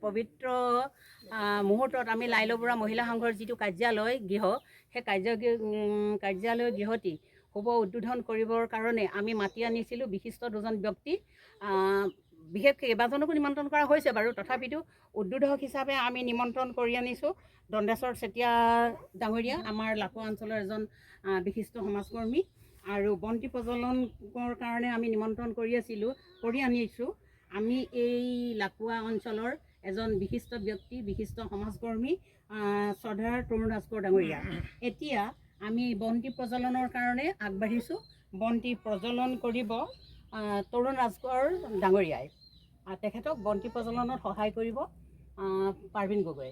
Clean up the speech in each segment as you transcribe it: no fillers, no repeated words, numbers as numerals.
পবিত্ৰ মুহূৰ্তত আমি লাইলবুৰা মহিলা সংঘৰ যিটো কাৰ্যালয় গৃহ সেই কাৰ্যালয় গৃহটি শুভ উদ্বোধন কৰিবৰ কাৰণে আমি মাতি আনিছিলোঁ বিশিষ্ট দুজন ব্যক্তি। বিশেষকৈ কেইবাজনকো নিমন্ত্ৰণ কৰা হৈছে বাৰু, তথাপিতো উদ্বোধক হিচাপে আমি নিমন্ত্ৰণ কৰি আনিছোঁ দণ্ডেশ্বৰ চেতিয়া ডাঙৰীয়া, আমাৰ লাকুৱা অঞ্চলৰ এজন বিশিষ্ট সমাজকৰ্মী, আৰু বন্তি প্ৰজ্বলনৰ কাৰণে আমি নিমন্ত্ৰণ কৰি আনিছোঁ আমি এই লাকুৱা অঞ্চলৰ এজন বিশিষ্ট ব্যক্তি, বিশিষ্ট সমাজকৰ্মী শ্ৰদ্ধাৰ তৰুণ ৰাজকোঁৱৰ ডাঙৰীয়া। এতিয়া আমি বন্তি প্ৰজ্বলনৰ কাৰণে আগবাঢ়িছোঁ। বন্তি প্ৰজ্বলন কৰিব তৰুণ ৰাজকোঁৱৰ ডাঙৰীয়াই। তেখেতক বন্তি প্ৰজ্বলনত সহায় কৰিব পাৰ্বিন গগৈ।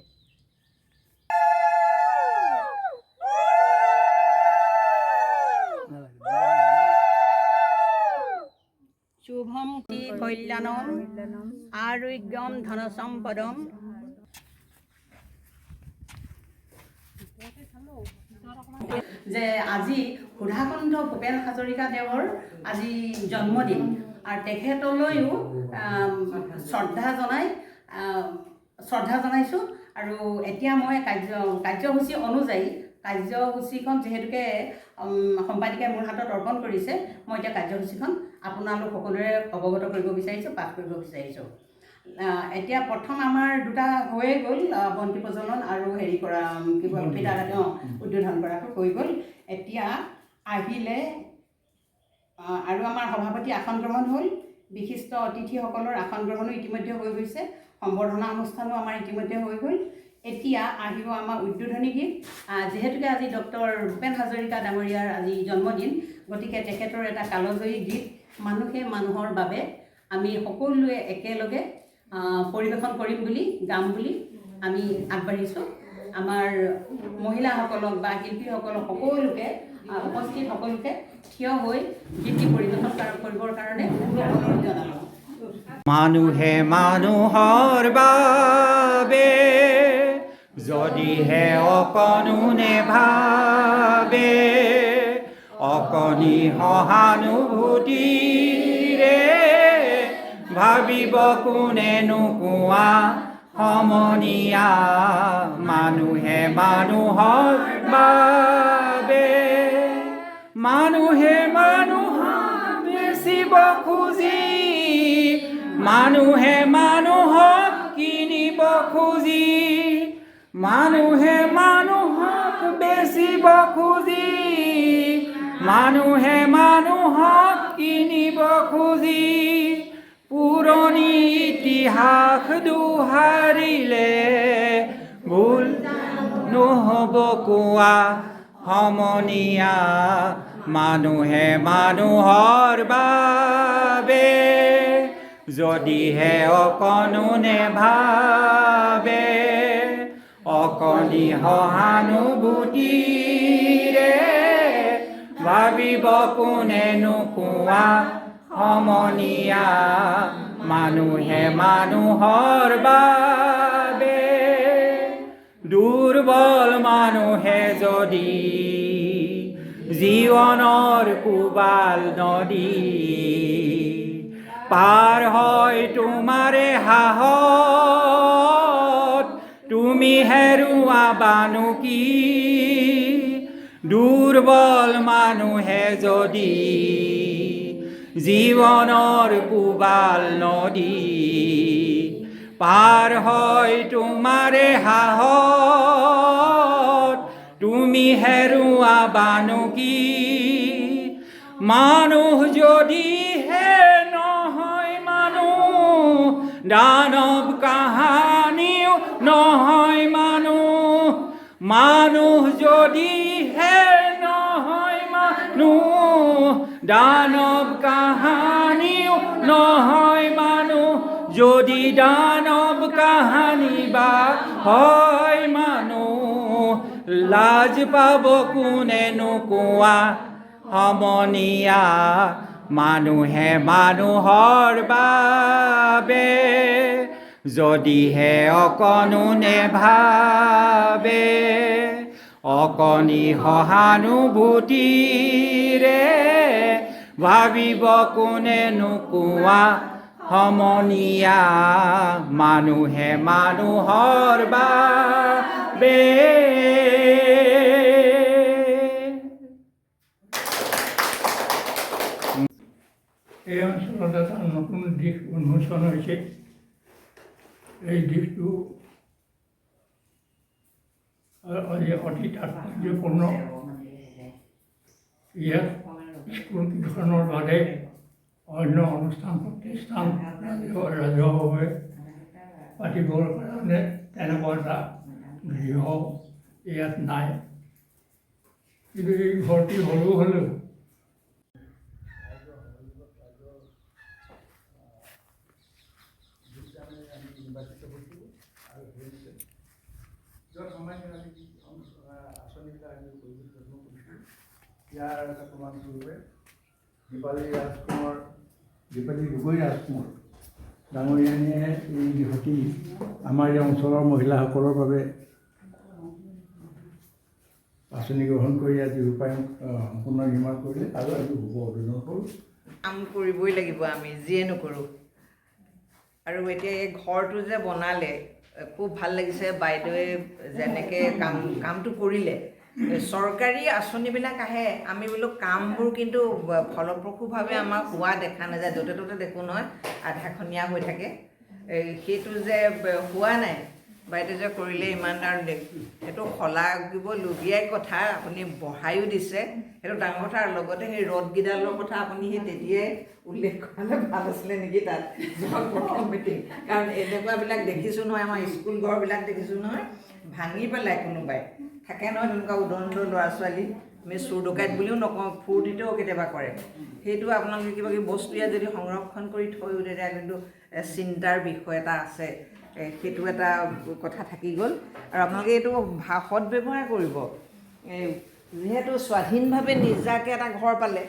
শুভম কল্যাণম আৰোগ্যম ধন সম্পদম। যে আজি সুধাকণ্ঠ ভূপেন হাজৰিকা দেৱৰ আজি জন্মদিন, আৰু তেখেতলৈও শ্ৰদ্ধা জনাইছোঁ। আৰু এতিয়া মই কাৰ্যসূচী অনুযায়ী কাৰ্যসূচীখন যিহেতুকে সম্পাদিকাই মোৰ হাতত অৰ্পণ কৰিছে, মই এতিয়া কাৰ্যসূচীখন আপোনালোক সকলোৰে অৱগত কৰিব বিচাৰিছোঁ, পাঠ কৰিব বিচাৰিছোঁ। এতিয়া প্ৰথম আমাৰ দুটা হৈয়ে গ'ল, বন্তি প্ৰজ্বলন আৰু হেৰি কৰা ফিতাকাটি উদ্বোধন কৰাটো হৈ গ'ল। এতিয়া আহিলে আৰু আমাৰ সভাপতি আসন গ্ৰহণ হ'ল, বিশিষ্ট অতিথিসকলৰ আসন গ্ৰহণো ইতিমধ্যে হৈ গৈছে, সম্বৰ্ধনা অনুষ্ঠানো আমাৰ ইতিমধ্যে হৈ গ'ল। এতিয়া আহিব আমাৰ উদ্বোধনী গীত। যিহেতুকে আজি ডক্টৰ ভূপেন হাজৰিকা ডাঙৰীয়াৰ আজি জন্মদিন, গতিকে তেখেতৰ এটা কালজয়ী গীত মানুহে মানুহৰ বাবে আমি সকলোৱে একেলগে পৰিৱেশন কৰিম বুলি, গাম বুলি আমি আগবাঢ়িছোঁ। আমাৰ মহিলাসকলক বা শিল্পীসকলক সকলোকে উপস্থিত সকলোকে থিয় হৈ গীতটি পৰিৱেশন কৰিবৰ কাৰণে অনুৰোধ জনালোঁ। মানুহে মানুহৰ বাবে যদিহে অকণো নেভাবে, অকণি সহানুভূতিৰে ভাবিব কোনেনো কোৱা সমনীয়া। মানুহে মানুহৰ বাবে, মানুহে মানুহক বেচিব খুজি, মানুহে মানুহক কিনিব খুজি, মানুহে মানুহক বেচিব খুজি, মানুহে মানুহক কিনিব খুজি। পুৰণি ইতিহাস দোহাৰিলে ভুল নহ'ব কোৱা সমনীয়া। মানুহে মানুহৰ বাবে যদিহে অকণো নেভাবে, অকণি সহানুভূতিৰে ভাবিব কোনেনো কোৱা সমনীয়া। মানুহে মানুহৰ বাবে, দুৰ্বল মানুহে যদি জীৱনৰ কোবাল নদী পাৰ হয় তোমাৰে সাহত, তুমি হেৰুৱাবানো কি? দুৰ্বল মানুহে যদি জীৱনৰ কোবাল নদী পাৰ হয় তোমাৰে সাহত, তুমি হেৰুৱাবানো কি? মানুহ যদিহে নহয় মানুহ, দানৱ কাহানিও নহয় মানুহ। মানুহ যদিহে নহয় মানুহ, দানৱ কাহানিও নহয় মানুহ। যদি দানৱ কাহানি বা হয় মানুহ, লাজ পাব কোনেনো কোৱা সমনীয়া। মানুহে মানুহৰ বাবে যদিহে অকণো নেভাবে, অকণি সহানুভূতিৰে ভাবিব কোনেনো কোৱা সমনীয়া মানুহে মানুহৰ বাবে। এই অঞ্চলত এটা নতুন দিশ উন্মোচন হৈছে। এই দিশটো অতি তাৎপৰ্যপূৰ্ণ। ইয়াত স্কুল কেইখনৰ বাদে অন্য অনুষ্ঠান প্ৰতিষ্ঠান ৰাজহুৱাভাৱে পাতিবৰ কাৰণে তেনেকুৱা এটা গৃহ ইয়াত নাই। কিন্তু এই ঘৰটি সৰু হ'লেও ইয়াৰ এটা প্ৰমাণস্বৰূপে দীপালী গগৈ ৰাজকোঁৱৰ ডাঙৰীয়ানীয়ে এই গৃহটি আমাৰ এই অঞ্চলৰ মহিলাসকলৰ বাবে আঁচনি গ্ৰহণ কৰি আজি ৰূপায়ণ সম্পূৰ্ণ নিৰ্মাণ কৰিলে আৰু আজি শুভ উদ্বোধন হ'ল। কাম কৰিবই লাগিব আমি যিয়ে নকৰোঁ। আৰু এতিয়া এই ঘৰটো যে বনালে খুব ভাল লাগিছে। বাইদেৱে যেনেকৈ কামটো কৰিলে, চৰকাৰী আঁচনিবিলাক আহে, আমি বোলো কামবোৰ কিন্তু ফলপ্ৰসূভাৱে আমাৰ হোৱা দেখা নাযায়। য'তে ত'তে দেখোঁ নহয় আধাখনীয়া হৈ থাকে। সেইটো যে হোৱা নাই, বাইদেউ যে কৰিলে ইমান আৰু সেইটো শলাগিবলগীয়াই কথা। আপুনি বঢ়ায়ো দিছে, সেইটো ডাঙৰ কথা। আৰু লগতে সেই ৰদকেইডালৰ কথা আপুনি সেই তেতিয়াই উল্লেখ কৰালে ভাল আছিলে নেকি তাত প্ৰথম মিটিং। কাৰণ এনেকুৱাবিলাক দেখিছোঁ নহয়, আমাৰ স্কুল ঘৰবিলাক দেখিছোঁ নহয় ভাঙি পেলাই কোনোবাই থাকে নহয় তেনেকুৱা উদণ্ড ল'ৰা ছোৱালী। আমি চোৰ ডকাইত বুলিও নকওঁ, ফূৰ্তিতেও কেতিয়াবা কৰে। সেইটো আপোনালোকে কিবা কিবি বস্তু ইয়াত যদি সংৰক্ষণ কৰি থৈও তেতিয়া কিন্তু চিন্তাৰ বিষয় এটা আছে। সেইটো এটা কথা থাকি গ'ল। আৰু আপোনালোকে এইটো সৎ ব্যৱহাৰ কৰিব। যিহেতু স্বাধীনভাৱে নিজাকৈ এটা ঘৰ পালে,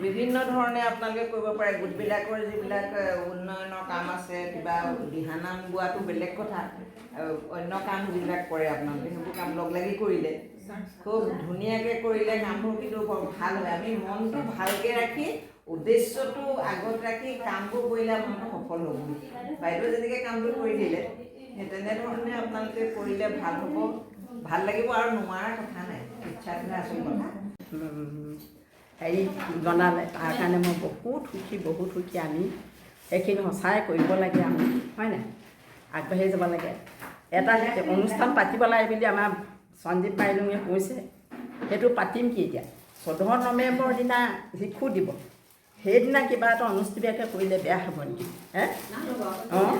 বিভিন্ন ধৰণে আপোনালোকে কৰিব পাৰে। গোটবিলাকৰ যিবিলাক উন্নয়নৰ কাম আছে, কিবা দিহানাম গোৱাটো বেলেগ কথা, অন্য কাম যিবিলাক কৰে আপোনালোকে সেইবোৰ কাম লগ লাগি কৰিলে খুব ধুনীয়াকৈ কৰিলে কামবোৰ কিন্তু বৰ ভাল হয়। আমি মনটো ভালকৈ ৰাখি উদ্দেশ্যটো আগত ৰাখি কামবোৰ কৰিলে মনটো সফল হ'ব। বাইদেৱে যেনেকৈ কামটো কৰি দিলে সেই তেনেধৰণে আপোনালোকে কৰিলে ভাল হ'ব, ভাল লাগিব। আৰু নোৱাৰা কথা নাই, ইচ্ছাটোহে আচল কথা। হেৰি জনালে তাৰ কাৰণে মই বহুত সুখী। আমি সেইখিনি সঁচাই কৰিব লাগে, আমি হয় নাই, আগবাঢ়ি যাব লাগে। এটা অনুষ্ঠান পাতিব লাগে বুলি আমাৰ সঞ্জীৱ বাইলুঙে কৈছে, সেইটো পাতিম কি এতিয়া 14 নৱেম্বৰৰ দিনা শিশু দিৱস, সেইদিনা কিবা এটা অনুষ্ঠিতকৈ কৰিলে বেয়া হ'ব নেকি? অঁ,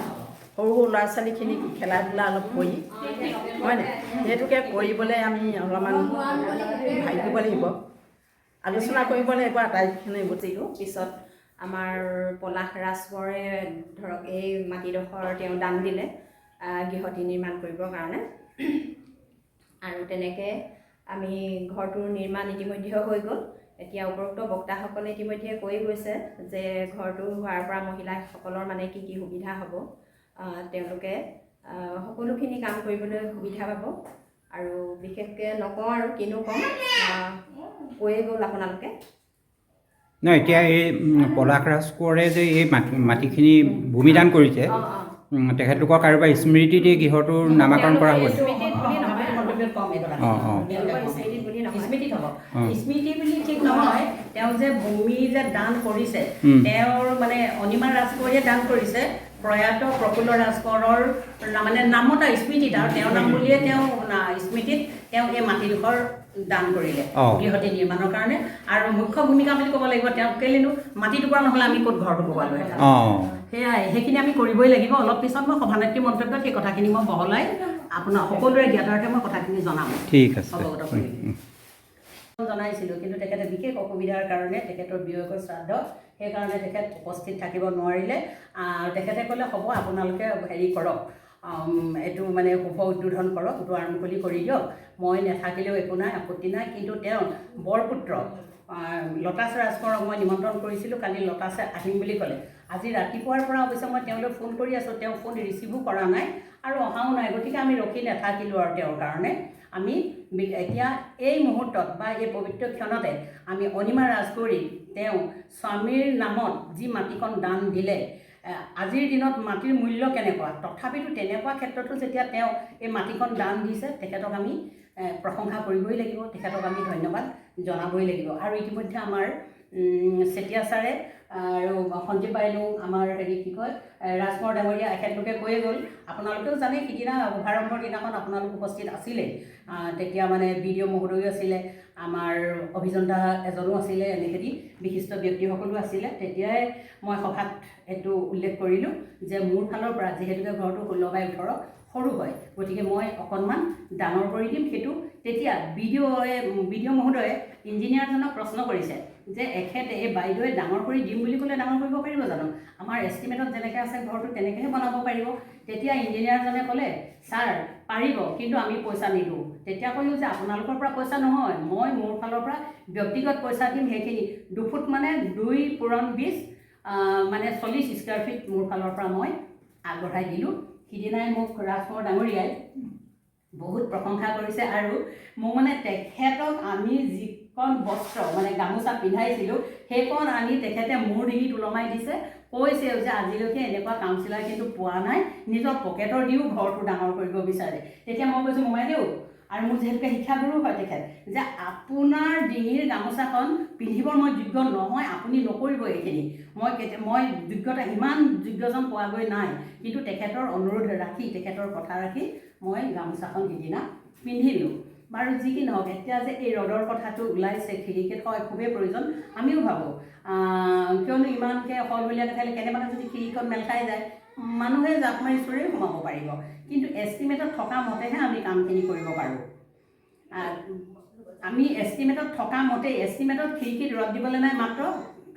সৰু ল'ৰা ছোৱালীখিনি খেলা ধূলা অলপ কৰি হয় নাই, সেইটোকে কৰিবলৈ আমি অলপমান ভাবিব লাগিব, আলোচনা কৰিব লাগিব আটাইখিনি গোটেইটো। পিছত আমাৰ পলাশ ৰাজকোঁৱৰে ধৰক এই মাটিডোখৰ তেওঁ দান দিলে গৃহটি নিৰ্মাণ কৰিবৰ কাৰণে। আৰু তেনেকৈ আমি ঘৰটোৰ নিৰ্মাণ ইতিমধ্যে হৈ গ'ল। এতিয়া উপৰোক্ত বক্তাসকলে ইতিমধ্যে কৈ গৈছে যে ঘৰটো হোৱাৰ পৰা মহিলাসকলৰ মানে কি কি সুবিধা হ'ব, তেওঁলোকে সকলোখিনি কাম কৰিবলৈ সুবিধা পাব। আৰু বিশেষকৈ নকওঁ আৰু কিনো ক'ম, কৈয়ে গ'ল আপোনালোকে। নহয়, এতিয়া এই পলাশ ৰাজকোঁৱৰে যে এই মাটিখিনি ভূমিদান কৰিছে, তেখেতলোকৰ কাৰোবাৰ স্মৃতিতে গৃহটোৰ নামাকৰণ কৰা হ'ব? স্মৃতিত হ'ব। স্মৃতি বুলি ঠিক নহয়, তেওঁ যে ভূমি যে দান কৰিছে, তেওঁৰ মানে অনিমা ৰাজকোঁৱৰে দান কৰিছে প্ৰয়াত প্ৰফুল্ল ৰাজকোঁৱৰৰ মানে নামত স্মৃতিত, আৰু তেওঁৰ নাম বুলিয়ে তেওঁ স্মৃতিত তেওঁ এই মাটিডোখৰ দান কৰিলে গৃহটি নিৰ্মাণৰ কাৰণে। আৰু মুখ্য ভূমিকা বুলি ক'ব লাগিব তেওঁ, কেলেনো মাটিটুকুৰা নহ'লে আমি ক'ত ঘৰটো ক'ব লাগিব। সেয়াই, সেইখিনি আমি কৰিবই লাগিব। অলপ পিছত মই সভানেত্ৰী মন্তব্যত সেই কথাখিনি মই বহলাই আপোনাৰ সকলোৰে জ্ঞাতাৰ্থে মই কথাখিনি জনাম। ঠিক আছে, অৱগত কৰিম। জনাইছিলোঁ, কিন্তু তেখেতে বিশেষ অসুবিধাৰ কাৰণে তেখেতৰ বিয়োগৰ শ্ৰাদ্ধ, সেইকাৰণে তেখেত উপস্থিত থাকিব নোৱাৰিলে। তেখেতে ক'লে হ'ব আপোনালোকে হেৰি কৰক, এইটো মানে শুভ উদ্বোধন কৰক, এইটো আৰম্ভণি কৰি দিয়ক, মই নাথাকিলেও একো নাই, আপত্তি নাই। কিন্তু তেওঁ বৰপুত্ৰ লতাশ ৰাজকোঁৱৰক মই নিমন্ত্ৰণ কৰিছিলোঁ, কালি লতাশে আহিম বুলি ক'লে। আজি ৰাতিপুৱাৰ পৰা অৱশ্যে মই তেওঁলৈ ফোন কৰি আছোঁ, তেওঁ ফোন ৰিচিভো কৰা নাই আৰু অহাও নাই। গতিকে আমি ৰখি নাথাকিলোঁ আৰু তেওঁৰ কাৰণে। আমি এতিয়া এই মুহূৰ্তত বা এই পবিত্ৰ ক্ষণতে আমি অনিমা ৰাজকোঁৱৰীক তেওঁ স্বামীৰ নামত যি মাটিকণ দান দিলে, আজিৰ দিনত মাটিৰ মূল্য কেনেকুৱা, তথাপিতো তেনেকুৱা ক্ষেত্ৰতো যেতিয়া তেওঁ এই মাটিখন দান দিছে তেখেতক আমি প্ৰশংসা কৰিবই লাগিব, তেখেতক আমি ধন্যবাদ জনাবই লাগিব। আৰু ইতিমধ্যে আমাৰ চেতিয়া ছাৰে আৰু সঞ্জীৱ বাইদেউ আমাৰ কি কয় ৰাজকোঁৱৰ ডাঙৰীয়া এখেতলোকে কৈয়ে গ'ল। আপোনালোকেও জানে সিদিনা শুভাৰম্ভৰ দিনাখন আপোনালোক উপস্থিত আছিলে, তেতিয়া মানে BDO মহোদয়ো আছিলে, আমাৰ অভিযন্তা এজনো আছিলে, এনেকৈ বিশিষ্ট ব্যক্তিসকলো আছিলে। তেতিয়াই মই সভাত এইটো উল্লেখ কৰিলোঁ যে মোৰ ফালৰ পৰা যিহেতুকে ঘৰটো 16x18 সৰু হয়, গতিকে মই অকণমান ডাঙৰ কৰি দিম সেইটো। তেতিয়া BDO মহোদয়ে ইঞ্জিনিয়াৰজনক প্ৰশ্ন কৰিছে যে এখেতে এই বাইদেৱে ডাঙৰ কৰি দিম বুলি ক'লে ডাঙৰ কৰিব পাৰিব জানো, আমাৰ এষ্টিমেটত যেনেকৈ আছে ঘৰটো তেনেকৈহে বনাব পাৰিব। তেতিয়া ইঞ্জিনিয়াৰজনে ক'লে ছাৰ পাৰিব, কিন্তু আমি পইচা নিদিওঁ। তেতিয়া ক'লোঁ যে আপোনালোকৰ পৰা পইচা নহয়, মই মোৰ ফালৰ পৰা ব্যক্তিগত পইচা দিম, সেইখিনি 2 ফুট মানে 2x20 মানে 40 স্কুৱাৰ ফিট মোৰ ফালৰ পৰা মই আগবঢ়াই দিলোঁ। সিদিনাই মোক ৰাজকোঁৱৰ ডাঙৰীয়াই বহুত প্ৰশংসা কৰিছে। আৰু মোক মানে তেখেতক আমি যিখন বস্ত্ৰ মানে গামোচা পিন্ধাইছিলোঁ সেইখন আনি তেখেতে মোৰ ডিঙিত ওলমাই দিছে, কৈছে যে আজিলৈকে এনেকুৱা কাউন্সিলাৰ কিন্তু পোৱা নাই, নিজৰ পকেটৰ দিও ঘৰটো ডাঙৰ কৰিব বিচাৰে। তেতিয়া মই কৈছোঁ মোমাইদেউ, আৰু মোৰ যিহেতুকে শিক্ষাগুৰু হয় তেখেত, যে আপোনাৰ ডিঙিৰ গামোচাখন পিন্ধিবৰ মই যোগ্য নহয়, আপুনি নকৰিব এইখিনি। মই যোগ্যতা ইমান যোগ্যজন পোৱাগৈ নাই, কিন্তু তেখেতৰ অনুৰোধ ৰাখি তেখেতৰ কথা ৰাখি মই গামোচাখন সিদিনা পিন্ধিলোঁ। বাৰু যি কি নহওক, এতিয়া যে এই ৰ'দৰ কথাটো ওলাইছে, খিৰিকীত হয় খুবেই প্ৰয়োজন, আমিও ভাবোঁ, কিয়নো ইমানকৈ সলবলীয়াকৈ থাকিলে কেনেবাকৈ যদি খিৰিকীখন মেল খাই যায় মানুহে জাপ মাৰি চুৰেই সোমাব পাৰিব। কিন্তু এষ্টিমেটত থকা মতেহে আমি কামখিনি কৰিব পাৰোঁ। আমি এষ্টিমেটত থকা মতেই, এষ্টিমেটত খিৰিকীত ৰদ দিবলৈ নাই, মাত্ৰ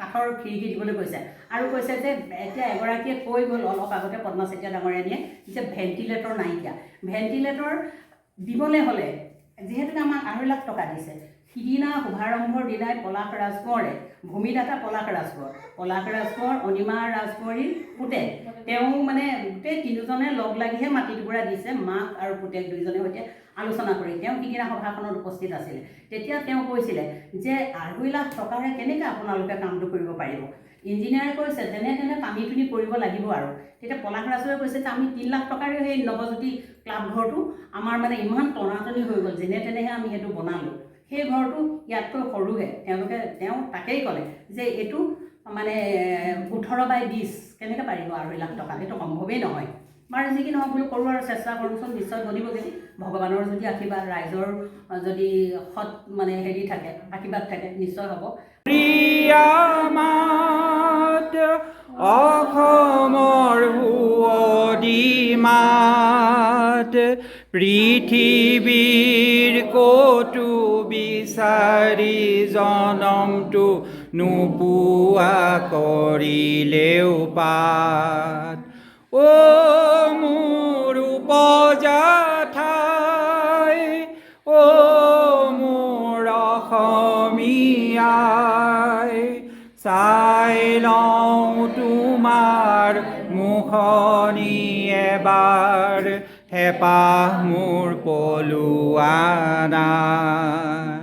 কাঠৰ খিৰিকী দিবলৈ কৈছে। আৰু কৈছে যে এতিয়া এগৰাকীয়ে কৈ গ'ল অলপ আগতে পদ্মা চেতিয়া ডাঙৰীয়ানীয়ে যে ভেণ্টিলেটৰ নাইকিয়া। ভেণ্টিলেটৰ দিবলৈ হ'লে যিহেতুকে আমাক 2.5 লাখ টকা দিছে, সিদিনা শুভাৰম্ভৰ দিনাই পলাশ ৰাজকোঁৱৰে, ভূমিদাতা পলাশ ৰাজকোঁৱৰ অনিমা ৰাজকুঁৱৰীৰ পুতেক, তেওঁ মানে গোটেই 3জনে লগ লাগিহে মাটি টুকুৰা দিছে, মাক আৰু পুতেক 2জনে সৈতে আলোচনা কৰি। তেওঁ সিদিনা সভাখনত উপস্থিত আছিলে। তেতিয়া তেওঁ কৈছিলে যে 2.5 লাখ টকাৰে কেনেকৈ আপোনালোকে কামটো কৰিব পাৰিব। ইঞ্জিনিয়াৰে কৈছে যেনে তেনে টানি টুনি কৰিব লাগিব। আৰু তেতিয়া পলাশ ৰাজকোঁৱৰে কৈছে যে আমি 3 লাখ টকাৰে সেই নৱজ্যোতি ক্লাব ঘৰটো আমাৰ মানে ইমান টনাটনি হৈ গ'ল, যেনে তেনেহে আমি সেইটো বনালোঁ। সেই ঘৰটো ইয়াতকৈ সৰুহে। তেওঁ তাকেই ক'লে যে এইটো মানে 18x20 কেনেকৈ পাৰিব 2.5 লাখ টকা, সেইটো সম্ভৱেই নহয়। বাৰু যি কি নহওক বোলো কৰোঁ আৰু চেষ্টা কৰোঁচোন, নিশ্চয় বনিব। যদি ভগৱানৰ যদি আশীৰ্বাদ, ৰাইজৰ যদি সৎ মানে হেৰি থাকে, আশীৰ্বাদ থাকে, নিশ্চয় হ'ব। অসমৰ সুৱদি মাত, পৃথিৱীৰ ক'তো বিচাৰি জনমটো নোপোৱা কৰিলেও পাত। অ' মোৰ উপজা ঠাই, অ' মোৰ অসমীয়াই, চাই লওঁ তোমাৰ মুখনি এবাৰ, হেঁপাহ মোৰ পলোৱা নাই।